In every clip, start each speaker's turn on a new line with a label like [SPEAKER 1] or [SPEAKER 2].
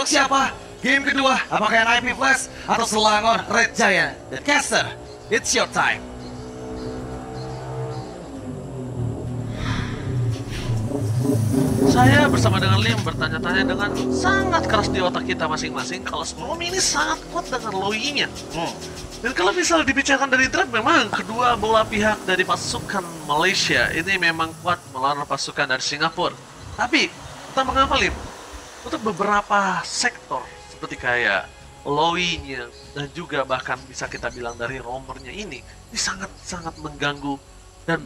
[SPEAKER 1] untuk siapa? Game kedua, apakah NIP Flash atau Selangor Red Giant? Dan Caster, it's your time.
[SPEAKER 2] Saya bersama dengan Lim bertanya-tanya dengan sangat keras di otak kita masing-masing kalau Storm ini sangat kuat dengan Loi-nya. Dan kalau misalnya dibicarakan dari draft, memang kedua belah pihak dari pasukan Malaysia ini memang kuat melawan pasukan dari Singapura. Tapi, kita mengapa Lim? Untuk beberapa sektor seperti kayak Loi-nya dan juga bahkan bisa kita bilang dari romernya ini sangat-sangat mengganggu dan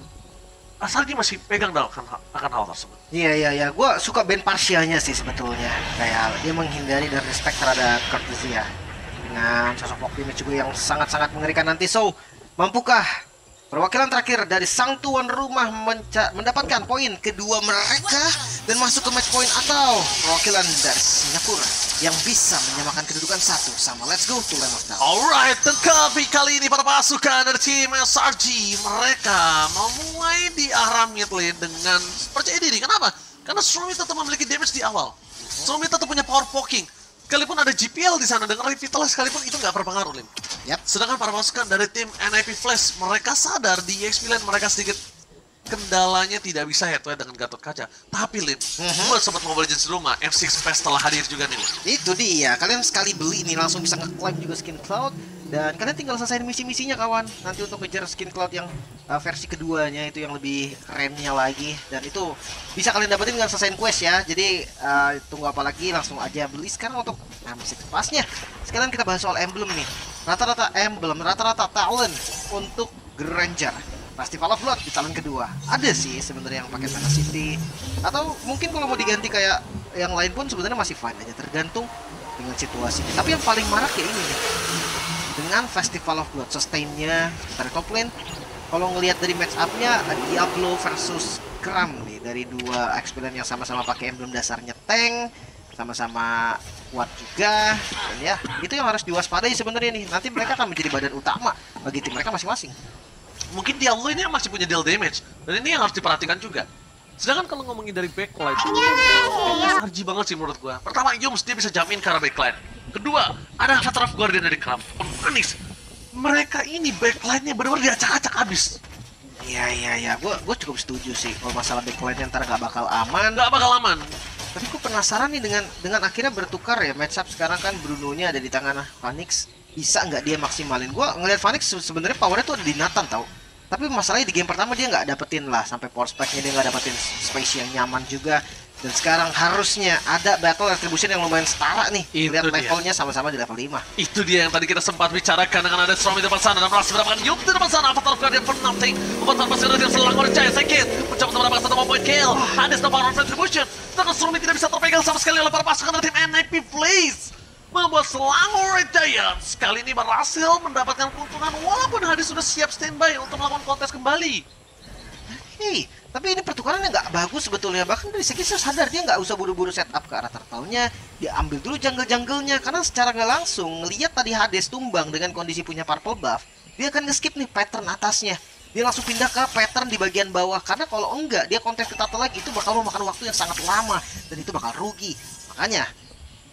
[SPEAKER 2] asalnya masih pegang dalam akan hal tersebut.
[SPEAKER 3] Iya. Gue suka band Parsianya sih sebetulnya. Kayak dia menghindari dari respect terhadap courtesy ya. Dengan sosok Optimus juga yang sangat-sangat mengerikan nanti. So, mampukah perwakilan terakhir dari sang tuan rumah mendapatkan poin kedua mereka dan masuk ke match point, atau perwakilan dari Singapura yang bisa menyamakan kedudukan satu sama? Let's go to Land of Down.
[SPEAKER 2] Alright, tetapi kali ini para pasukan dari tim SRG mereka memulai di arah mid lane dengan percaya diri. Kenapa? Karena Stormy tetap memiliki damage di awal. Stormy tetap punya power poking. Sekalipun ada GPL di sana dengan Revitalize sekalipun itu nggak berpengaruh, Lim.
[SPEAKER 3] Yap.
[SPEAKER 2] Sedangkan para pasukan dari tim NIP Flash mereka sadar di EXP lane mereka sedikit kendalanya tidak bisa head to head dengan Gatot Kaca. Tapi Lim, buat sobat Mobile Legends rumah, F6 Fest telah hadir juga nih.
[SPEAKER 3] Itu dia, kalian sekali beli ini langsung bisa nge-claim juga skin cloud. Dan kalian tinggal selesai misi-misinya kawan. Nanti untuk kejar skin cloud yang versi keduanya itu yang lebih kerennya lagi. Dan itu bisa kalian dapetin dengan selesai quest ya. Jadi tunggu apa lagi, langsung aja beli sekarang untuk musik pasnya. Sekarang kita bahas soal emblem nih. Rata-rata emblem, rata-rata talent untuk Granger Festival of Blood di talent kedua. Ada sih sebenarnya yang pakai Mana City, atau mungkin kalau mau diganti kayak yang lain pun sebenarnya masih fine aja, tergantung dengan situasi. Tapi yang paling marak ya ini nih, dengan Festival of Blood sustain-nya dari top lane. Kalau ngelihat dari match up-nya, Diablo versus Kram nih, dari dua experience yang sama-sama pakai emblem dasarnya tank, sama-sama kuat juga. Dan ya, itu yang harus diwaspadai sebenarnya nih. Nanti mereka akan menjadi badan utama bagi tim mereka masing-masing.
[SPEAKER 2] Mungkin Diablo ini masih punya deal damage, dan ini yang harus diperhatikan juga. Sedangkan kalau ngomongin dari backline, SRG banget sih menurut gua. Pertama, Yums dia bisa jamin ke arah backline. Kedua, ada Avatar of Guardian dari Kram. Manis, mereka ini backline-nya benar-benar diacak-acak habis.
[SPEAKER 3] Iya, gue cukup setuju sih kalau masalah backline ntar nggak bakal aman.
[SPEAKER 2] Nggak bakal aman.
[SPEAKER 3] Tapi gue penasaran nih dengan akhirnya bertukar ya match up sekarang kan Bruno-nya ada di tangan Phoenix. Bisa nggak dia maksimalin? Gue ngeliat Phoenix sebenarnya powernya tuh ada di Nathan tau. Tapi masalahnya di game pertama dia nggak dapetin lah sampai power spike-nya, dia nggak dapetin space yang nyaman juga. Dan sekarang harusnya ada battle retribution yang lumayan setara nih. Lihat levelnya sama-sama di level 5.
[SPEAKER 2] Itu dia yang tadi kita sempat bicarakan dengan ada Stormy di depan sana dan berhasil mendapatkan Yup di depan sana. Avatar of Guardian for nothing. Membuat pasukan dari Selangor Jaya sakit. Mencoba untuk mendapatkan 1 point kill. Hades no power of retribution. Sedangkan Stormy tidak bisa terpegang sama sekali oleh para pasukan dari tim NIP Blaze. Membuat Selangor Giants kali ini berhasil mendapatkan keuntungan walaupun Hades sudah siap standby untuk melakukan kontes kembali.
[SPEAKER 3] Hei, tapi ini pertukarannya nggak bagus sebetulnya. Bahkan dari segi saya sadar dia nggak usah buru-buru setup ke arah turtle-nya. Dia ambil dulu jungle-jungle-nya, karena secara nggak langsung ngelihat tadi Hades tumbang dengan kondisi punya purple buff, dia akan nge-skip nih pattern atasnya. Dia langsung pindah ke pattern di bagian bawah, karena kalau enggak dia kontes ke turtle lagi itu bakal memakan waktu yang sangat lama dan itu bakal rugi. Makanya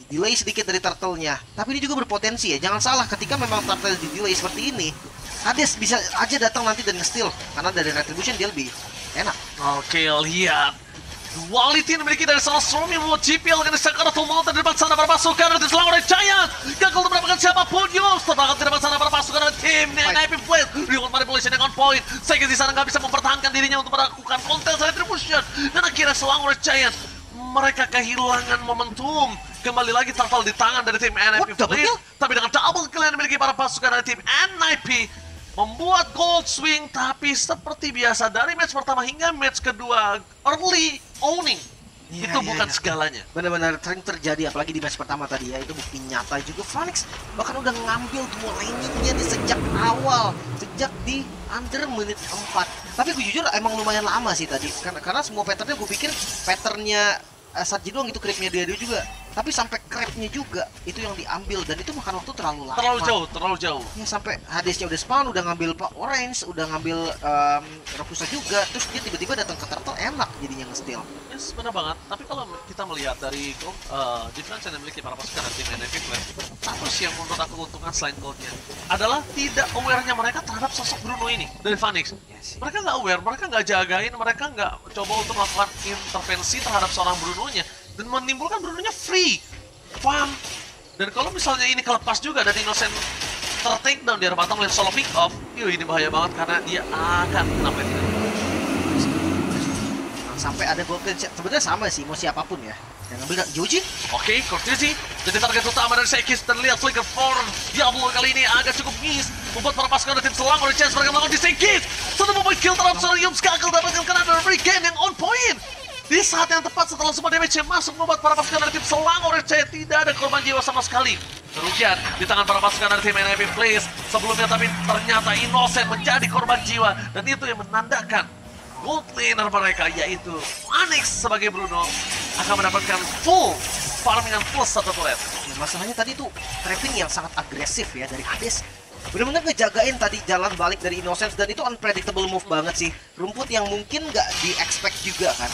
[SPEAKER 3] delay sedikit dari turtle-nya. Tapi ini juga berpotensi ya. Jangan salah, ketika memang turtle di delay seperti ini, Hades bisa aja datang nanti dan nge-steal, karena dari retribution dia lebih enak.
[SPEAKER 2] Oke, lihat duality yang dimiliki dari salah Stormy membuat GPL akan disangkar atau mau di depan sana para pasukan dari Selangor Giant. Gagal untuk mendapatkan siapapun. Yus terbangun di depan sana para pasukan dari tim NIP Flash. Reward manipulation yang on point. Saya di sana nggak bisa mempertahankan dirinya untuk melakukan kontes retribution. Dan akhirnya Selangor Giant mereka kehilangan momentum. Kembali lagi turtle di tangan dari tim NIP Flash. Tapi dengan double kill yang dimiliki para pasukan dari tim NIP membuat gold swing, tapi seperti biasa dari match pertama hingga match kedua early owning itu bukan segalanya.
[SPEAKER 3] Benar-benar sering terjadi, apalagi di match pertama tadi ya, itu bukti nyata juga. Phoenix bahkan udah ngambil dua laning-nya di sejak awal, sejak di under menit 4. Tapi gue jujur emang lumayan lama sih tadi, karena semua patternnya gue pikir patternnya Sarji doang itu creepnya dia juga. Tapi sampai crab-nya juga itu yang diambil dan itu makan waktu terlalu lama.
[SPEAKER 2] Terlalu jauh.
[SPEAKER 3] Ya sampai Hadesnya udah spawn, udah ngambil Pak Orange, udah ngambil Rokusa juga, terus dia tiba-tiba datang ke turtle, enak jadinya nge-steal.
[SPEAKER 2] Yes, benar banget. Tapi kalau kita melihat dari defense yang dimiliki para pasukan dari tim NIP Flash, satu sih yang menurut aku keuntungan selain goldnya adalah tidak aware-nya mereka terhadap sosok Bruno ini dari Phoenix.
[SPEAKER 3] Yes.
[SPEAKER 2] Mereka nggak aware, mereka nggak jagain, mereka nggak coba untuk melakukan intervensi terhadap seorang Bruno-nya dan menimbulkan Bruno-nya free, farm. Dan kalau misalnya ini kelepas juga dari Innocent ter-takedown di bottom lane solo pick off, ini bahaya banget karena dia akan kena plate.
[SPEAKER 3] Sampai ada golden set, sebenarnya sama sih, mau siapapun ya yang ngambil Yoji.
[SPEAKER 2] Oke, Cortezi jadi target utama dari Sekis dan lihat flicker for Diablo kali ini agak cukup miss membuat para pasukan dari tim Selangor di chance mereka melawan di Sekis. Satu membuat kill terhadap Sorium Skakel dapatkan kena dari game yang on point di saat yang tepat setelah semua damage yang masuk membuat para pasukan dari tim Selangor tidak ada korban jiwa sama sekali. Kerugian di tangan para pasukan dari tim NIP Place sebelumnya, tapi ternyata Innocent menjadi korban jiwa dan itu yang menandakan gold laner mereka yaitu Phoenix sebagai Bruno akan mendapatkan full farmingan plus 1 turret.
[SPEAKER 3] Ya, masalahnya tadi tuh trapping yang sangat agresif ya dari Hades. Bener-bener ngejagain tadi jalan balik dari Innocence dan itu unpredictable move banget sih. Rumput yang mungkin nggak di-expect juga kan.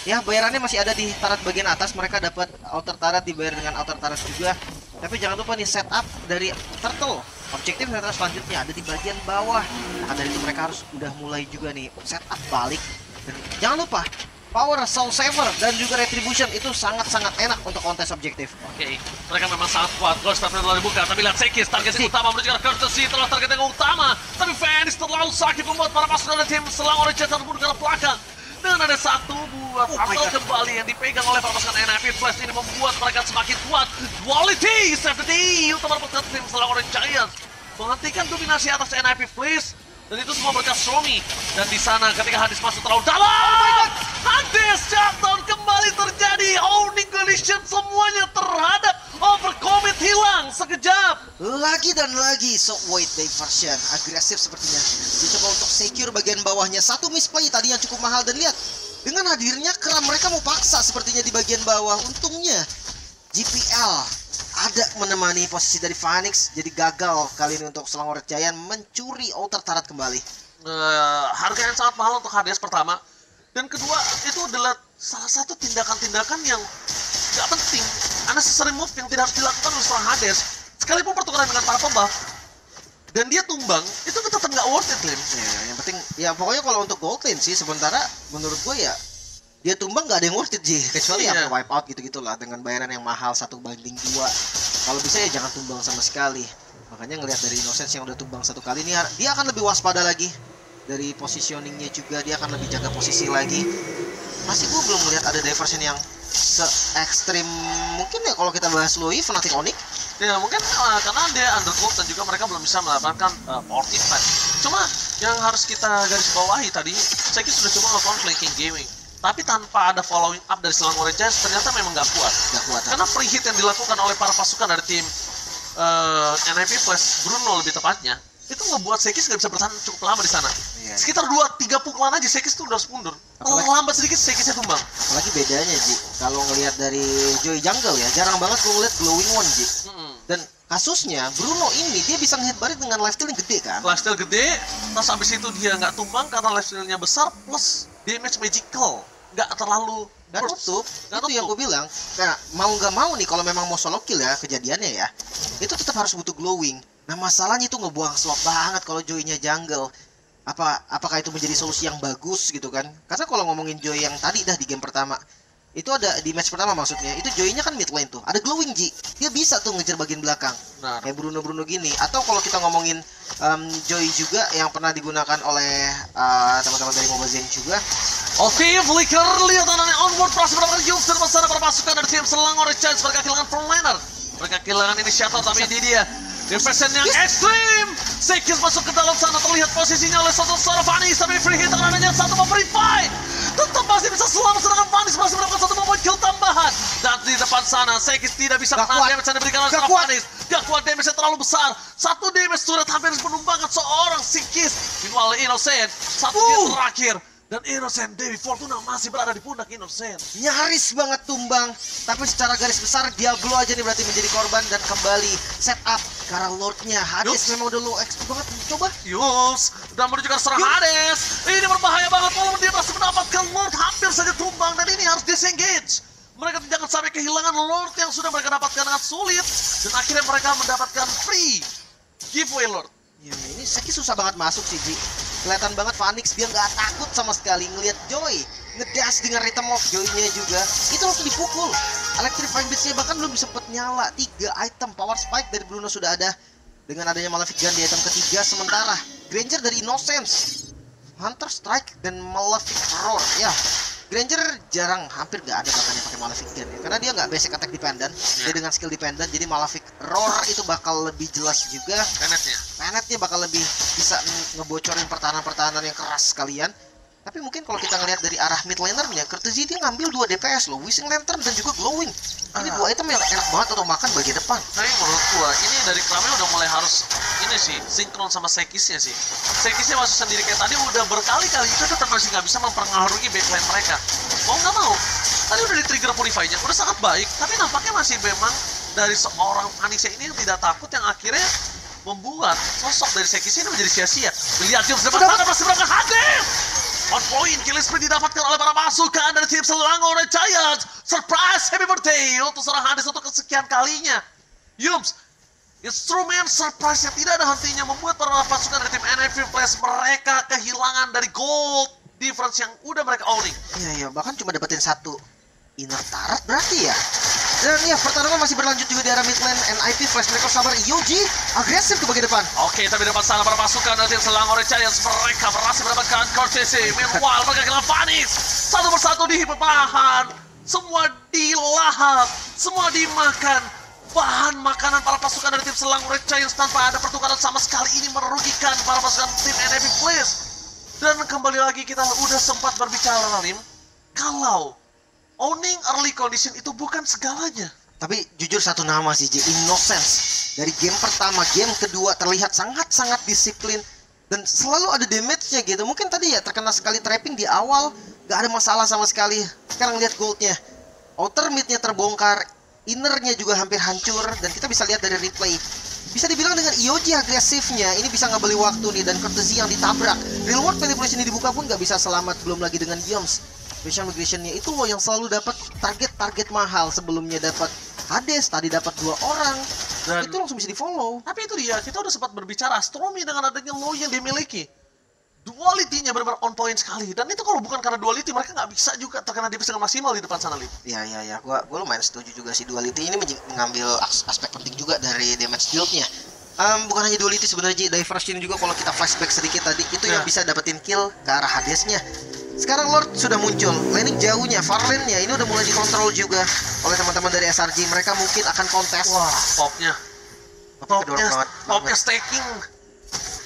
[SPEAKER 3] Ya bayarannya masih ada di turret bagian atas, mereka dapat outer turret dibayar dengan outer turret juga. Tapi jangan lupa nih setup dari Turtle. Objektif ternyata selanjutnya ada di bagian bawah. Nah, dari itu mereka harus udah mulai juga nih setup balik. Dan jangan lupa Power Soul Saver dan juga Retribution itu sangat-sangat enak untuk kontes objektif.
[SPEAKER 2] Oke, mereka memang sangat kuat. Ghost Staffer telah dibuka, tapi lihat Sekis target yang utama menuju ke Courtesy telah target yang utama. Tapi Phoenix terlalu sakit membuat para pasukan dari tim Selangor jatuh pun ke belakang. Dengan ada satu buah turtle kembali yang dipegang oleh para pasukan NIP Flash ini membuat mereka semakin kuat. Duality, save the day untuk para tim Selangor Giants menghentikan dominasi atas NIP Flash. Dan itu semua berkat Stromy. Dan di sana ketika Hades masuk terlalu dalam, Hades shutdown kembali terjadi. Owning collision semuanya terhadap overcommit hilang sekejap.
[SPEAKER 3] Lagi dan lagi Shockwave diversion agresif sepertinya. Dicoba untuk secure bagian bawahnya. Satu misplay tadi yang cukup mahal dan lihat dengan hadirnya Kram mereka mau paksa sepertinya di bagian bawah. Untungnya GPL ada menemani posisi dari Phoenix, jadi gagal kali ini untuk Selangor Giant mencuri outer turret kembali.
[SPEAKER 2] Harga yang sangat mahal untuk Hades pertama, dan kedua itu adalah salah satu tindakan-tindakan yang gak penting, unnecessary move yang tidak harus dilakukan oleh seorang Hades. Sekalipun pertukaran dengan para pembuff dan dia tumbang, itu tetap nggak worth it, Lim.
[SPEAKER 3] Ya, yang penting, ya pokoknya kalau untuk gold lane sih, sementara menurut gue ya dia tumbang nggak ada yang worth it sih, kecuali ya wipe out gitu-gitulah dengan bayaran yang mahal 1/2. Kalau bisa ya jangan tumbang sama sekali. Makanya ngelihat dari Innocence yang udah tumbang 1 kali ini, dia akan lebih waspada lagi. Dari positioningnya juga dia akan lebih jaga posisi lagi. Masih gue belum melihat ada diversion yang se-ekstrim mungkin ya kalau kita bahas Louis Fnatic Onyx.
[SPEAKER 2] Ya mungkin karena dia undercooked dan juga mereka belum bisa mendapatkan power fight. Cuma yang harus kita garis bawahi tadi, Sekis sudah coba melakukan flanking gaming. Tapi tanpa ada following up dari Selangor Giants ternyata memang nggak kuat. Karena free hit yang dilakukan oleh para pasukan dari tim NIP plus Bruno lebih tepatnya, itu ngebuat Sekis nggak bisa bertahan cukup lama di sana. Sekitar 2-3 pukulan aja Sekis tuh udah mundur. Kalau lambat sedikit Sekisnya tumbang.
[SPEAKER 3] Apalagi bedanya Ji, kalau ngelihat dari Joy Jungle ya, jarang banget gue ngeliat glowing one Ji. Dan kasusnya Bruno ini dia bisa nge-hit balik dengan lifesteal yang gede kan.
[SPEAKER 2] Lifesteal gede, terus abis itu dia nggak tumbang karena lifestealnya besar plus damage magical, nggak terlalu
[SPEAKER 3] tutup. Itu yang gue bilang. Nah, mau nggak mau nih kalau memang mau solo kill ya kejadiannya ya, itu tetap harus butuh glowing. Nah masalahnya itu ngebuang slot banget kalau Joy-nya jungle. Apakah itu menjadi solusi yang bagus gitu kan? Karena kalau ngomongin Joy yang tadi dah di game pertama, itu ada di match pertama maksudnya, itu Joy-nya kan mid lane tuh, ada glowing Ji, dia bisa tuh ngejar bagian belakang.
[SPEAKER 2] Nah,
[SPEAKER 3] kayak Bruno gini. Atau kalau kita ngomongin Joy juga yang pernah digunakan oleh teman-teman dari Mobile Legends juga.
[SPEAKER 2] Oke, Flicker lihat anaknya onward press mendapatkan Yums dan masana para pasukan dari tim Selangor Giants. Mereka kehilangan front laner, mereka kehilangan inisiator, tapi ini dia defense yang ekstrim. Sekis masuk ke dalam sana, terlihat posisinya oleh satu seorang Phoenix, tapi free hit hanya satu memberi fight. Tetap masih bisa selamat, sedangkan Phoenix masih mendapatkan satu membuat kill tambahan. Dan di depan sana, Sekis tidak bisa kena damage yang diberikan oleh seorang Phoenix. Gak kuat, damage-nya terlalu besar. Satu damage turret hampir menumbangkan seorang Sekis. Meanwhile Innocent, satu hit terakhir Dan Innocent Dewi Fortuna masih berada di pundak Innocent.
[SPEAKER 3] Nyaris banget tumbang, tapi secara garis besar Diablo aja nih berarti menjadi korban dan kembali setup ke arah Lordnya. Hades memang udah low XP banget, coba.
[SPEAKER 2] Yups, dan menunjukkan serang Hades. Ini berbahaya banget walaupun dia masih mendapatkan Lord hampir saja tumbang dan ini harus disengage. Mereka jangan sampai kehilangan Lord yang sudah mereka dapatkan dengan sulit dan akhirnya mereka mendapatkan free giveaway Lord.
[SPEAKER 3] Ya, ini Seki susah banget masuk sih, Ji. Kelihatan banget Phoenix dia nggak takut sama sekali ngelihat Joy ngedas dengan rhythm of Joy-nya juga. Itu langsung dipukul. Electrifying Beast-nya bahkan belum sempet nyala. 3 item power spike dari Bruno sudah ada. Dengan adanya Malefic Gun di item ketiga, sementara Granger dari Innocence, Hunter Strike dan Malefic Roar. Ya, Granger jarang, hampir nggak ada bahkan yang pakai Malefic Gun ya. Karena dia nggak basic attack dependent, dia dengan skill dependent. Jadi Malefic Roar itu bakal lebih jelas juga. Planetnya bakal lebih bisa ngebocorin pertahanan-pertahanan yang keras sekalian. Tapi mungkin kalau kita ngelihat dari arah mid laner-nya, Courtesy dia ngambil 2 DPS loh, Wishing Lantern dan juga Glowing. Ini 2 item yang enak banget untuk makan bagian depan.
[SPEAKER 2] Tapi menurut gua ini dari Krame udah mulai harus ini sih sinkron sama Sekisnya sih. Sekisnya masuk sendiri kayak tadi udah berkali-kali itu tetap masih nggak bisa mempengaruhi backline mereka. Mau nggak mau, tadi udah di trigger Purify-nya, udah sangat baik. Tapi nampaknya masih memang dari seorang Anisha ini yang tidak takut yang akhirnya membuat sosok dari Sekis ini menjadi sia-sia. Lihat James dapat sana masih berangkat hadir. On point, kill sprint didapatkan oleh para pasukan dari tim Selangor Red Giants. Surprise, happy birthday untuk seorang Hades untuk kesekian kalinya. Yums, instrumen surprise yang tidak ada hentinya membuat para pasukan dari tim NIP Flash mereka kehilangan dari gold difference yang udah mereka owning.
[SPEAKER 3] Iya, bahkan cuma dapetin 1 inner turret berarti ya. Dan ya, pertarungan masih berlanjut juga di arah mid lane. NIP Flash mereka sabar, Yoji agresif ke bagian depan.
[SPEAKER 2] Oke, tapi depan sana para pasukan dari tim Selangor Giants mereka berhasil mendapatkan Courtesy. Meanwhile, mereka kehilangan Phoenix. Satu persatu dipertahan. Semua dilahap, semua dimakan. Bahan makanan para pasukan dari tim Selangor Giants tanpa ada pertukaran sama sekali. Ini merugikan para pasukan tim NIP Flash. Dan kembali lagi kita udah sempat berbicara, Lim. Kalau owning early condition itu bukan segalanya.
[SPEAKER 3] Tapi jujur satu nama sih, Innocence. Dari game pertama, game kedua terlihat sangat-sangat disiplin. Dan selalu ada damage-nya gitu. Mungkin tadi ya terkena sekali trapping di awal, gak ada masalah sama sekali. Sekarang lihat goldnya. Outer mid-nya terbongkar, inner-nya juga hampir hancur. Dan kita bisa lihat dari replay. Bisa dibilang dengan Ioji agresifnya, ini bisa ngebeli waktu nih. Dan Courtesy yang ditabrak. Real world manipulation ini dibuka pun gak bisa selamat, belum lagi dengan Giums. Special migration-nya itu loh yang selalu dapat target-target mahal. Sebelumnya dapat Hades, tadi dapat 2 orang. Dan itu langsung bisa di-follow.
[SPEAKER 2] Tapi itu dia, kita udah sempat berbicara Stormy dengan adanya low yang dimiliki. Duality-nya benar-benar on point sekali. Dan itu kalau bukan karena duality, mereka nggak bisa juga terkena DPS dengan maksimal di depan sana, Lip.
[SPEAKER 3] Ya, gua lumayan setuju juga sih. Duality ini mengambil aspek penting juga dari damage deal-nya. Bukan hanya duality sebenarnya, diversion juga kalau kita flashback sedikit tadi, itu yang bisa dapetin kill ke arah Hadesnya. Sekarang Lord sudah muncul, laning jauhnya, far lane-nya ini udah mulai dikontrol juga oleh teman-teman dari SRG. Mereka mungkin akan kontes.
[SPEAKER 2] Wah, popnya staking.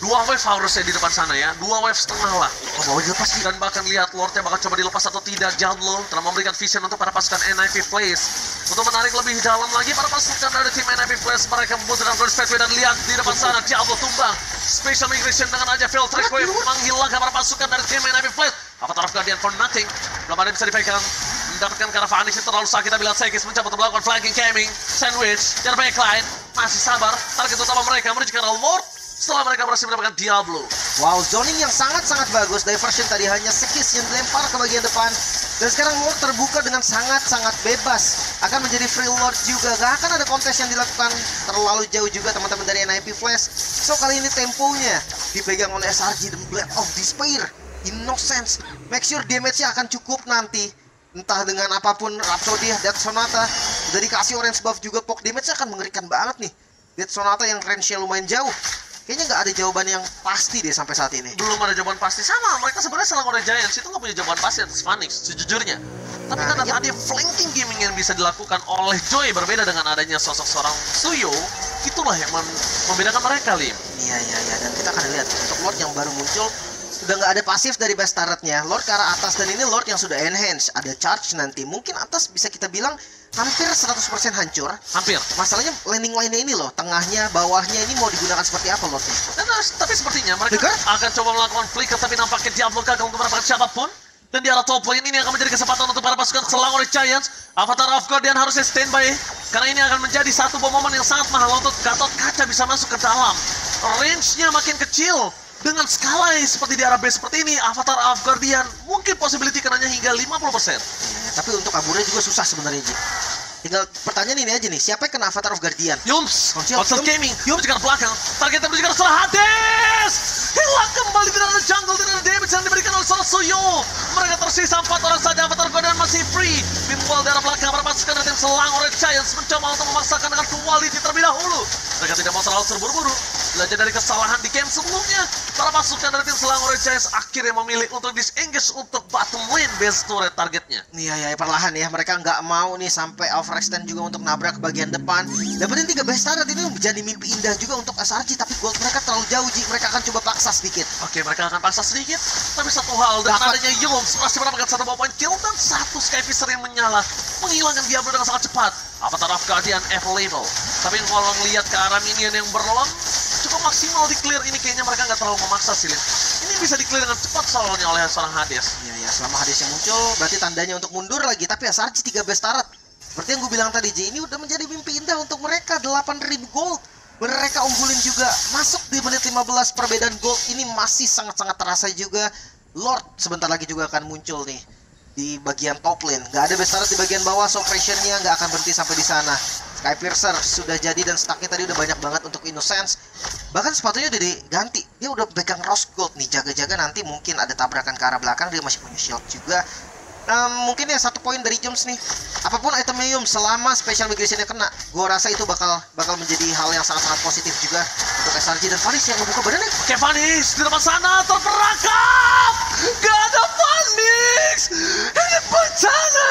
[SPEAKER 2] 2 wave harusnya di depan sana ya, 2 wave setengah lah.
[SPEAKER 3] Mau dilepas sih.
[SPEAKER 2] Dan bahkan lihat Lordnya bakal coba dilepas atau tidak. Diablo telah memberikan vision untuk para pasukan NIP Flash. Untuk menarik lebih dalam lagi para pasukan dari tim NIP Flash, mereka membutuhkan First Pathway. Dan lihat di depan sana Diablo tumbang. Special Migration dengan aja Filtrate Wave menghilangkan para pasukan dari tim NIP Flash. Avatar of Guardian for nothing. Belum ada yang bisa dipegang. Mendapatkan karena Phoenix itu terlalu sakit. Tapi lihat Sekis mencoba untuk melakukan flanking camping. Sandwich dari backline. Masih sabar. Target utama mereka menuju ke arah Lord. Setelah mereka berhasil mendapatkan Diablo.
[SPEAKER 3] Wow, zoning yang sangat-sangat bagus. Diversion tadi hanya Sekis yang dilempar ke bagian depan. Dan sekarang Lord terbuka dengan sangat-sangat bebas. Akan menjadi free Lord juga. Gak akan ada kontes yang dilakukan terlalu jauh juga teman-teman dari NIP Flash. So kali ini temponya dipegang oleh SRG, The Blade of Despair. Innocence. Make sure damage-nya akan cukup nanti. Entah dengan apapun, Rhapsody, Death Sonata. Udah dikasih orange buff juga, pok damage-nya akan mengerikan banget nih. Death Sonata yang range-nya lumayan jauh. Kayaknya nggak ada jawaban yang pasti deh sampai saat ini.
[SPEAKER 2] Belum ada jawaban pasti. Sama, mereka sebenarnya Selangor Giants itu nggak punya jawaban pasti atas Phoenix, sejujurnya. Tapi karena tadi flanking gaming yang bisa dilakukan oleh Joy berbeda dengan adanya sosok seorang Suyo, itulah yang membedakan mereka, Lim.
[SPEAKER 3] Iya. Dan kita akan lihat untuk Lord yang baru muncul, sudah nggak ada pasif dari base turret-nya. Lord ke arah atas dan ini Lord yang sudah enhance. Ada charge nanti. Mungkin atas bisa kita bilang hampir 100% hancur.
[SPEAKER 2] Hampir.
[SPEAKER 3] Masalahnya landing line-nya ini loh, tengahnya, bawahnya ini mau digunakan seperti apa loh nih?
[SPEAKER 2] Tapi sepertinya mereka
[SPEAKER 3] Flicker?
[SPEAKER 2] akan coba melakukan flicker, tapi nampaknya Diablo gagal untuk mendapatkan siapapun. Dan di arah top lane ini akan menjadi kesempatan untuk para pasukan Selangor Giants. Avatar of Guardian harusnya standby, karena ini akan menjadi satu bom momen yang sangat mahal untuk Gatot Kaca bisa masuk ke dalam. Range-nya makin kecil. Dengan skala seperti di arah base seperti ini, Avatar of Guardian mungkin possibility kenanya hingga 50%.
[SPEAKER 3] Tapi untuk kaburnya juga susah sebenarnya, Ji. Tinggal pertanyaan ini aja nih, siapa yang kena Avatar of Guardian?
[SPEAKER 2] Yums,
[SPEAKER 3] Konsil,
[SPEAKER 2] Konsil
[SPEAKER 3] Yums.
[SPEAKER 2] Gaming, Yums juga ke belakang. Targetnya menuju ke arah seorang Hades. Hilang kembali, tidak ada jungle, tidak ada damage yang diberikan oleh seorang Suyo. Mereka tersisa 4 orang saja, Avatar Guardian masih free. Meanwhile, dari arah belakang, para pasukan dari tim Selangor Giants mencoba untuk memaksakan dengan quality terlebih dahulu. Mereka tidak mau terlalu terburu-buru. Belajar dari kesalahan di game sebelumnya, para pasukan dari tim Selangor Giants akhirnya memilih untuk disengage untuk bottom lane base turret targetnya.
[SPEAKER 3] Iya, perlahan ya, mereka nggak mau nih sampai overextend juga untuk nabrak ke bagian depan. Dapetin 3 base turret ini menjadi mimpi indah juga untuk SRG, tapi gold mereka terlalu jauh, Ji. Mereka akan coba paksa sedikit.
[SPEAKER 2] Oke, mereka akan paksa sedikit, tapi satu hal, dengan
[SPEAKER 3] Dapat.
[SPEAKER 2] adanya Yums pasti mendapatkan 1 point kill dan 1 Skyfisher yang menyala, menghilangkan Diablo dengan sangat cepat. Avatar of Guardian available, tapi kalau ngelihat ke arah minion yang berlom, cukup maksimal di clear ini, kayaknya mereka nggak terlalu memaksa sih, Lin. Ini bisa di clear dengan cepat soalnya oleh seorang Hades.
[SPEAKER 3] Iya, selama Hades yang muncul, berarti tandanya untuk mundur lagi. Tapi SRG 3 base turret. Seperti yang gue bilang tadi, Ji, ini udah menjadi mimpi indah untuk mereka. 8.000 gold. Mereka unggulin juga. Masuk di menit 15, perbedaan gold ini masih sangat-sangat terasa juga. Lord sebentar lagi juga akan muncul nih di bagian top lane. Gak ada base turret di bagian bawah, so pressure-nya gak akan berhenti sampai di sana. Skypiercer sudah jadi dan stacknya tadi udah banyak banget untuk Innocence. Bahkan sepatunya udah diganti. Dia udah pegang Rose Gold nih. Jaga-jaga nanti mungkin ada tabrakan ke arah belakang. Dia masih punya shield juga. Mungkin ya 1 poin dari Yums nih. Apapun itemnya Yums, selama special migration-nya kena, gua rasa itu bakal menjadi hal yang sangat-sangat positif juga untuk SRG. Dan Vanis yang ngebuka badannya.
[SPEAKER 2] Oke, Vanis di depan sana terperangkap. Gak ada Vanis. Ini bencana.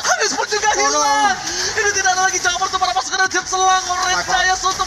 [SPEAKER 2] Hanis pun juga hilang. Ini tidak ada lagi jawaban untuk para pasukan dari tim Selangor Giants untuk